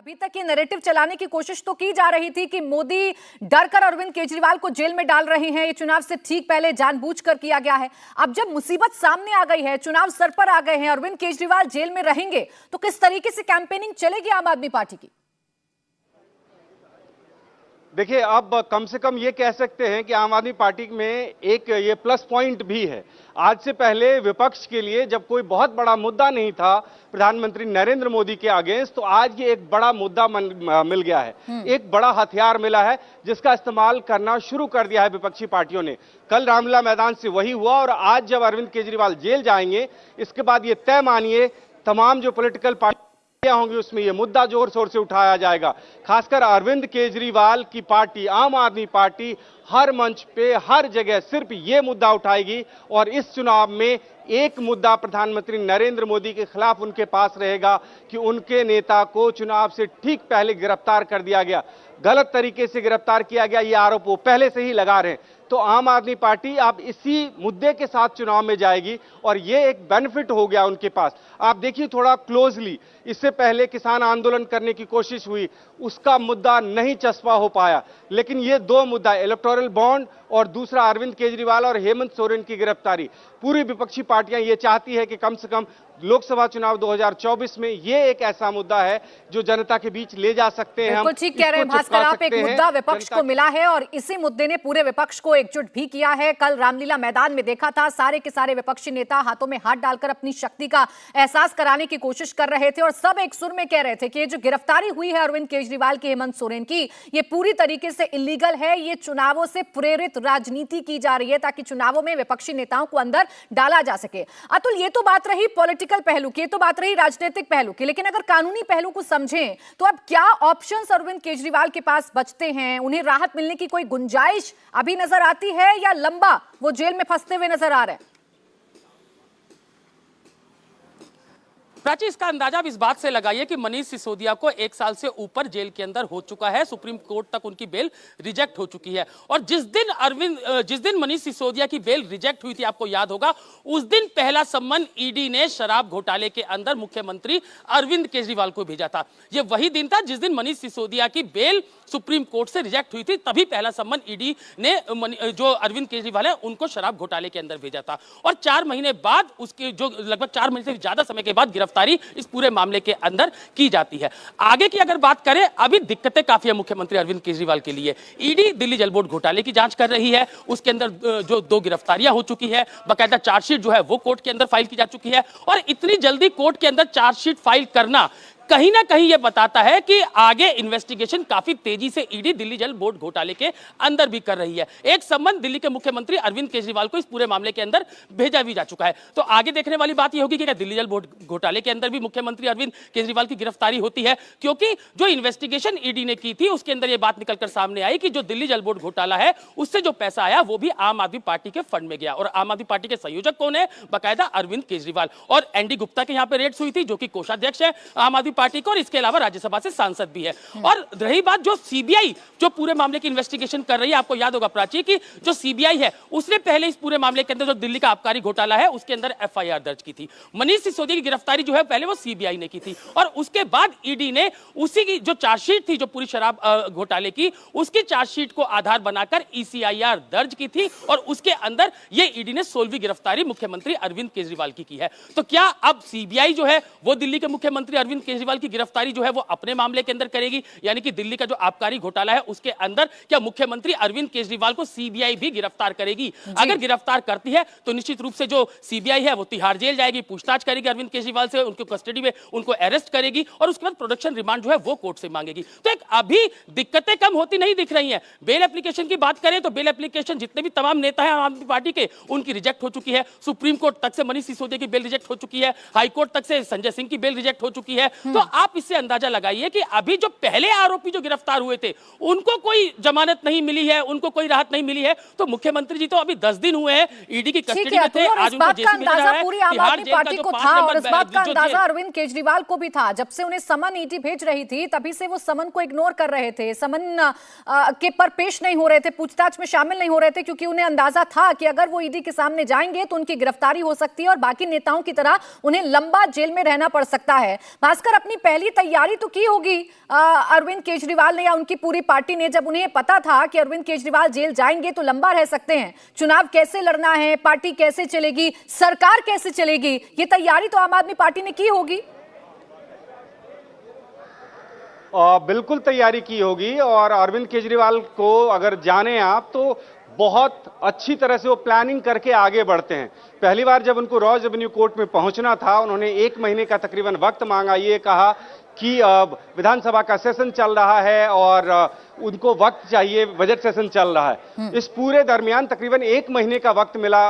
अभी तक ये नैरेटिव चलाने की कोशिश तो की जा रही थी कि मोदी डरकर अरविंद केजरीवाल को जेल में डाल रहे हैं, ये चुनाव से ठीक पहले जानबूझकर किया गया है। अब जब मुसीबत सामने आ गई है, चुनाव सर पर आ गए हैं, अरविंद केजरीवाल जेल में रहेंगे, तो किस तरीके से कैंपेनिंग चलेगी आम आदमी पार्टी की? देखिए, अब कम से कम ये कह सकते हैं कि आम आदमी पार्टी में एक ये प्लस पॉइंट भी है। आज से पहले विपक्ष के लिए जब कोई बहुत बड़ा मुद्दा नहीं था प्रधानमंत्री नरेंद्र मोदी के अगेंस्ट, तो आज ये एक बड़ा मुद्दा मिल गया है, एक बड़ा हथियार मिला है जिसका इस्तेमाल करना शुरू कर दिया है विपक्षी पार्टियों ने। कल रामलीला मैदान से वही हुआ और आज जब अरविंद केजरीवाल जेल जाएंगे, इसके बाद ये तय मानिए तमाम जो पॉलिटिकल पार्टी होंगी उसमें यह मुद्दा जोर शोर से उठाया जाएगा। खासकर अरविंद केजरीवाल की पार्टी आम आदमी पार्टी हर मंच पे हर जगह सिर्फ ये मुद्दा उठाएगी और इस चुनाव में एक मुद्दा प्रधानमंत्री नरेंद्र मोदी के खिलाफ उनके पास रहेगा कि उनके नेता को चुनाव से ठीक पहले गिरफ्तार कर दिया गया, गलत तरीके से गिरफ्तार किया गया, ये आरोप वो पहले से ही लगा रहे हैं। तो आम आदमी पार्टी अब इसी मुद्दे के साथ चुनाव में जाएगी और ये एक बेनिफिट हो गया उनके पास। आप देखिए थोड़ा क्लोजली, इससे पहले किसान आंदोलन करने की कोशिश हुई, उसका मुद्दा नहीं चस्पा हो पाया, लेकिन ये दो मुद्दा, इलेक्टोरल बॉन्ड और दूसरा अरविंद केजरीवाल और हेमंत सोरेन की गिरफ्तारी, पूरी विपक्षी पार्टियां ये चाहती है कि कम से कम लोकसभा चुनाव 2024 में ये एक ऐसा मुद्दा है जो जनता के बीच ले जा सकते हैं। बिल्कुल ठीक कह रहे हैं भास्कर आप, एक मुद्दा विपक्ष को मिला है और इसी मुद्दे ने पूरे विपक्ष को एकजुट भी किया है। कल रामलीला मैदान में देखा था, सारे के सारे विपक्षी नेता हाथों में हाथ डालकर अपनी शक्ति का एहसास कराने की कोशिश कर रहे थे और सब एक सुर में कह रहे थे कि ये जो गिरफ्तारी हुई है अरविंद केजरीवाल की, हेमंत सोरेन की, ये पूरी तरीके से इलीगल है, ये चुनावों से प्रेरित राजनीति की जा रही है ताकि चुनावों में विपक्षी नेताओं को अंदर डाला जा सके। अतुल, ये तो बात रही पॉलिटिकल पहलू की, तो बात रही राजनीतिक पहलू की, लेकिन अगर कानूनी पहलू को समझें तो अब क्या ऑप्शंस अरविंद केजरीवाल के पास बचते हैं? उन्हें राहत मिलने की कोई गुंजाइश अभी नजर आती है या लंबा वो जेल में फंसते हुए नजर आ रहे हैं? प्राची, इसका अंदाजा अब इस बात से लगाइए कि मनीष सिसोदिया को 1 साल से ऊपर जेल के अंदर हो चुका है, सुप्रीम कोर्ट तक उनकी बेल रिजेक्ट हो चुकी है और जिस दिन मनीष सिसोदिया की बेल रिजेक्ट हुई थी, आपको याद होगा, उस दिन पहला सम्मन ईडी ने शराब घोटाले के अंदर मुख्यमंत्री अरविंद केजरीवाल को भेजा था। यह वही दिन था जिस दिन मनीष सिसोदिया की बेल सुप्रीम कोर्ट से रिजेक्ट हुई थी, तभी पहला सम्मन ईडी ने जो अरविंद केजरीवाल है उनको शराब घोटाले के अंदर भेजा था और 4 महीने बाद, उसके जो लगभग 4 महीने से ज्यादा समय के बाद गिरफ्तारी इस पूरे मामले के अंदर की जाती है। आगे की अगर बात करें, अभी दिक्कतें काफी है मुख्यमंत्री अरविंद केजरीवाल के लिए। ईडी दिल्ली जल बोर्ड घोटाले की जांच कर रही है, उसके अंदर जो 2 गिरफ्तारियां हो चुकी है, बाकायदा चार्जशीट जो है वो कोर्ट के अंदर फाइल की जा चुकी है और इतनी जल्दी कोर्ट के अंदर चार्जशीट फाइल करना कहीं ना कहीं यह बताता है कि आगे इन्वेस्टिगेशन काफी तेजी से ईडी दिल्ली जल बोर्ड घोटाले के अंदर भी कर रही है। एक सम्मन दिल्ली के मुख्यमंत्री अरविंद केजरीवाल को इस पूरे मामले के अंदर भेजा भी जा चुका है। तो आगे देखने वाली बात यह होगी कि क्या दिल्ली जल बोर्ड घोटाले के अंदर भी मुख्यमंत्री अरविंद केजरीवाल की गिरफ्तारी होती है, क्योंकि जो इन्वेस्टिगेशन ईडी ने की थी उसके अंदर यह बात निकलकर सामने आई कि जो दिल्ली जल बोर्ड घोटाला है उससे जो पैसा आया वो भी आम आदमी पार्टी के फंड में गया और आम आदमी पार्टी के संयोजक कौन है? बाकायदा अरविंद केजरीवाल और एनडी गुप्ता के यहां पर रेड्स हुई थी, जो कि कोषाध्यक्ष है आम आदमी पार्टी को और इसके अलावा राज्यसभा से सांसद भी है। और रही बात जो सीबीआई जो पूरे मामले की इन्वेस्टिगेशन कर रही है, आपको याद होगा प्राची कि जो सीबीआई है उसने पहले इस पूरे मामले के अंदर जो दिल्ली का आबकारी घोटाला है उसके अंदर एफआईआर दर्ज की थी। मनीष सिसोदिया की गिरफ्तारी जो है पहले वो सीबीआई ने की थी और उसके बाद ईडी ने उसी की जो चार्जशीट थी, जो पूरी शराब घोटाले की, उसकी चार्जशीट को आधार बनाकर ईसीआईआर दर्ज की थी और उसके अंदर ये ईडी ने 16वीं गिरफ्तारी मुख्यमंत्री अरविंद केजरीवाल की है। तो क्या अब सीबीआई जो है वो दिल्ली के मुख्यमंत्री अरविंद केजरीवाल की गिरफ्तारी जो है वो अपने मामले के अंदर करेगी? यानी कि दिल्ली का जो आबकारी घोटाला है उसके अंदर क्या मुख्यमंत्री अरविंद केजरीवाल को सीबीआई भी गिरफ्तार करेगी? अगर गिरफ्तार करती है तो निश्चित रूप से जो सीबीआई है वो तिहाड़ जेल जाएगी, पूछताछ करेगी अरविंद केजरीवाल से, उनको कस्टडी में उनको अरेस्ट करेगी और उसके बाद प्रोडक्शन रिमांड जो है वो कोर्ट से मांगेगी। तो एक अभी दिक्कतें कम होती नहीं दिख रही हैं। बेल एप्लीकेशन की बात करें तो बेल एप्लीकेशन जितने भी तमाम नेता हैं आम आदमी पार्टी के, उनकी रिजेक्ट हो चुकी है। सुप्रीम कोर्ट तक से मनीष सिसोदिया की बेल रिजेक्ट हो चुकी है, हाईकोर्ट तक से संजय सिंह की बेल रिजेक्ट हो चुकी है। तो आप इससे अंदाजा लगाइए कि अभी जो पहले आरोपी जो गिरफ्तार हुए थे उनको कोई जमानत नहीं मिली है, उनको कोई राहत नहीं मिली है। तो मुख्यमंत्री जी तो अभी 10 दिन हुए हैं ईडी की कस्टडी में थे, आज उनको जेल भेजा जा रहा है। पूरी आम आदमी पार्टी को था और इस बात का अंदाजा अरविंद केजरीवाल को भी था। जब से उन्हें समन ईडी भेज रही थी तभी से वो समन को इग्नोर कर रहे थे, समन के पर पेश नहीं हो रहे थे, पूछताछ में शामिल नहीं हो रहे थे, क्योंकि उन्हें अंदाजा था कि अगर वो ईडी के सामने जाएंगे तो उनकी गिरफ्तारी हो सकती है और बाकी नेताओं की तरह उन्हें लंबा जेल में रहना पड़ सकता है। भास्कर, अपनी पहली तैयारी तो की होगी अरविंद केजरीवाल ने या उनकी पूरी पार्टी ने, जब उन्हें पता था कि अरविंद केजरीवाल जेल जाएंगे तो लंबा रह सकते हैं, चुनाव कैसे लड़ना है, पार्टी कैसे चलेगी, सरकार कैसे चलेगी, ये तैयारी तो आम आदमी पार्टी ने की होगी। बिल्कुल तैयारी की होगी। और अरविंद केजरीवाल को अगर जाने आप तो बहुत अच्छी तरह से वो प्लानिंग करके आगे बढ़ते हैं। पहली बार जब उनको रॉ रेवेन्यू कोर्ट में पहुंचना था, उन्होंने 1 महीने का तकरीबन वक्त मांगा। ये कहा कि विधानसभा का सेशन चल रहा है और उनको वक्त चाहिए, बजट सेशन चल रहा है। इस पूरे दरमियान तकरीबन 1 महीने का वक्त मिला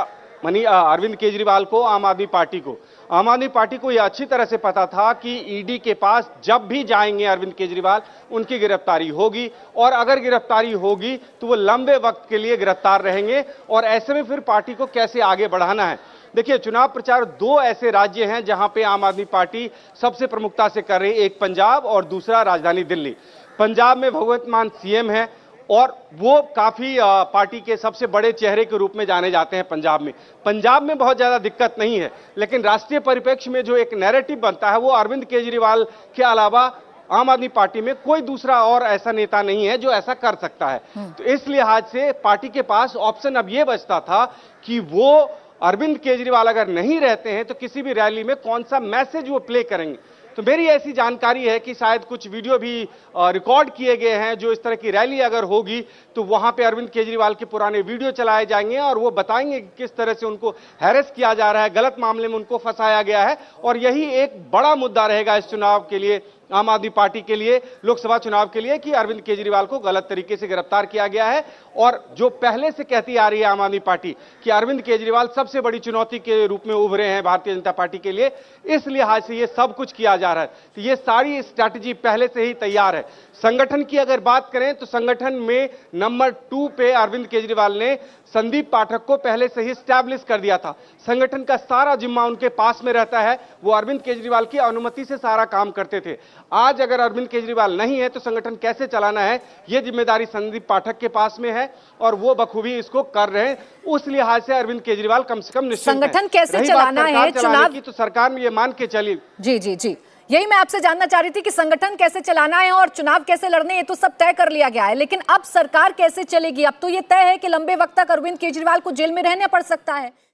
अरविंद केजरीवाल को, आम आदमी पार्टी को। आम आदमी पार्टी को यह अच्छी तरह से पता था कि ईडी के पास जब भी जाएंगे अरविंद केजरीवाल, उनकी गिरफ्तारी होगी, और अगर गिरफ्तारी होगी तो वो लंबे वक्त के लिए गिरफ्तार रहेंगे। और ऐसे में फिर पार्टी को कैसे आगे बढ़ाना है। देखिए, चुनाव प्रचार 2 ऐसे राज्य हैं जहां पे आम आदमी पार्टी सबसे प्रमुखता से कर रही है, एक पंजाब और दूसरा राजधानी दिल्ली। पंजाब में भगवंत मान सीएम है और वो काफी पार्टी के सबसे बड़े चेहरे के रूप में जाने जाते हैं पंजाब में। पंजाब में बहुत ज्यादा दिक्कत नहीं है, लेकिन राष्ट्रीय परिप्रेक्ष्य में जो एक नैरेटिव बनता है वो अरविंद केजरीवाल के अलावा आम आदमी पार्टी में कोई दूसरा और ऐसा नेता नहीं है जो ऐसा कर सकता है। तो इस लिहाज से पार्टी के पास ऑप्शन अब ये बचता था कि वो अरविंद केजरीवाल अगर नहीं रहते हैं तो किसी भी रैली में कौन सा मैसेज वो प्ले करेंगे। तो मेरी ऐसी जानकारी है कि शायद कुछ वीडियो भी रिकॉर्ड किए गए हैं, जो इस तरह की रैली अगर होगी तो वहां पे अरविंद केजरीवाल के पुराने वीडियो चलाए जाएंगे और वो बताएंगे कि किस तरह से उनको हैरेस किया जा रहा है, गलत मामले में उनको फंसाया गया है। और यही एक बड़ा मुद्दा रहेगा इस चुनाव के लिए, आम आदमी पार्टी के लिए, लोकसभा चुनाव के लिए, कि अरविंद केजरीवाल को गलत तरीके से गिरफ्तार किया गया है। और जो पहले से कहती आ रही है आम आदमी पार्टी कि अरविंद केजरीवाल सबसे बड़ी चुनौती के रूप में उभरे हैं भारतीय जनता पार्टी के लिए, इस लिहाज से ये सब कुछ किया जा रहा है। तो ये सारी स्ट्रैटेजी पहले से ही तैयार है। संगठन की अगर बात करें तो संगठन में नंबर 2 पे अरविंद केजरीवाल ने संदीप पाठक को पहले से ही स्टैब्लिश कर दिया था। संगठन का सारा जिम्मा उनके पास में रहता है, वो अरविंद केजरीवाल की अनुमति से सारा काम करते थे। आज अगर अरविंद केजरीवाल नहीं है तो संगठन कैसे चलाना है, ये जिम्मेदारी संदीप पाठक के पास में है और वो बखूबी इसको कर रहे हैं। उस लिहाज से अरविंद केजरीवाल कम से कम निश्चित संगठन कैसे चलाना है चुनाव की, तो सरकार ने ये मान के चली। जी जी जी, यही मैं आपसे जानना चाह रही थी कि संगठन कैसे चलाना है और चुनाव कैसे लड़ने, ये तो सब तय कर लिया गया है, लेकिन अब सरकार कैसे चलेगी। अब तो ये तय है कि लंबे वक्त तक अरविंद केजरीवाल को जेल में रहना पड़ सकता है।